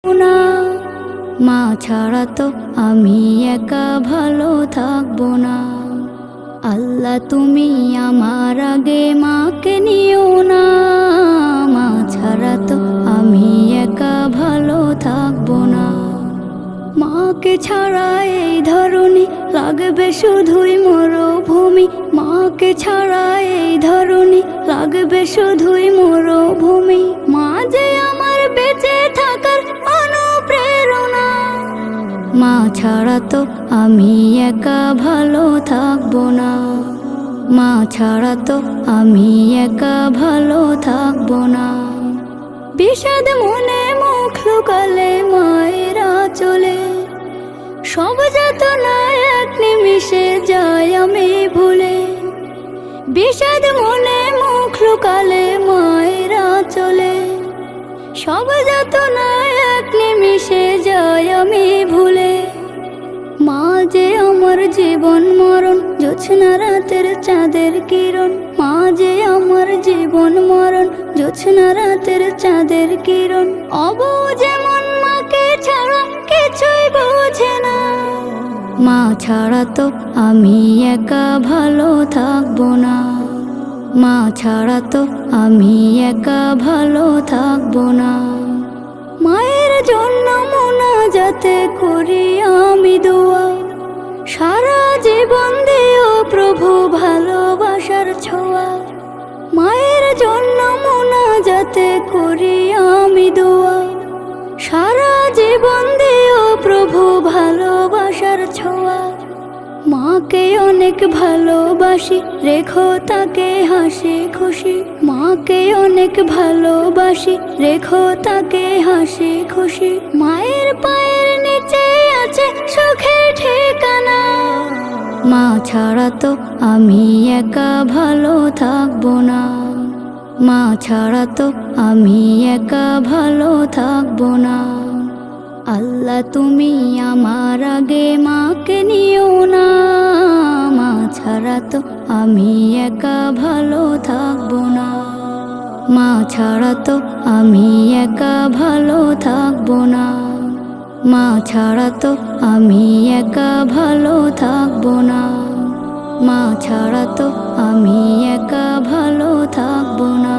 না, মা ছাড়া তো আমি একা ভালো থাকবো না। আল্লাহ তুমি আমার আগে মাকে নিও না, মা ছাড়া তো আমি একা ভালো থাকবো না। মাকে ছাড়া এই ধরনী লাগবে শুধুই মরুভূমি, মাকে ছাড়া এই ধরনী লাগবে শুধুই মরুভূমি। মা যে আমার বেঁচে থাকার অনুপ্রেরণা, মা ছাড়া তো আমি একা ভালো থাকবো না। মা ছাড়া তো আমি একা ভালো থাকবো না। বিষাদ মনে মুখ লুকালে মায়েরা চলে, সব যাতনা এক নিমিষে যায় আমি ভুলে। বিষাদ মনে মুখ লুকালে মায়েরা চলে, সব যাতনা এক নিমিষে যায় আমি ভুলে। মা যে আমার জীবন মরণ, জোছনা রাতের চাঁদের কিরণ। মা যে আমার জীবন মরণ, জোছনা রাতের চাঁদের কিরণ। অবু যেমন মাকে ছাড়া কিছুই বোঝে না, মা ছাড়া তো আমি একা ভালো থাকবো না। মা ছাড়া তো আমি একা ভালো থাকবো না। মায়ের জন্য মোনাজাতে করি আমি দোয়া, সারা জীবন দিও প্রভু ভালোবাসার ছোঁয়া। মায়ের জন্য মোনাজাতে করি আমি দোয়া, সারা জীবন দিও প্রভু ভালোবাসার ছোঁয়া। মাকে অনেক ভালোবাসি, রেখো তাকে হাসি খুশি। মাকে অনেক ভালোবাসি, রেখো তাকে হাসি খুশি। মায়ের পায়ের নিচে আছে সুখের ঠিকানা, মা ছাড়া তো আমি একা ভালো থাকবো না। মা ছাড়া তো আমি একা ভালো থাকবো না। আল্লাহ তুমি আমার আগে মাকে নিও না, মা ছাড়া তো আমি একা ভালো থাকবো না। মা ছাড়া তো আমি একা ভালো থাকবো না। মা ছাড়া তো আমি একা ভালো থাকবো না। মা ছাড়া তো আমি একা ভালো থাকবো না।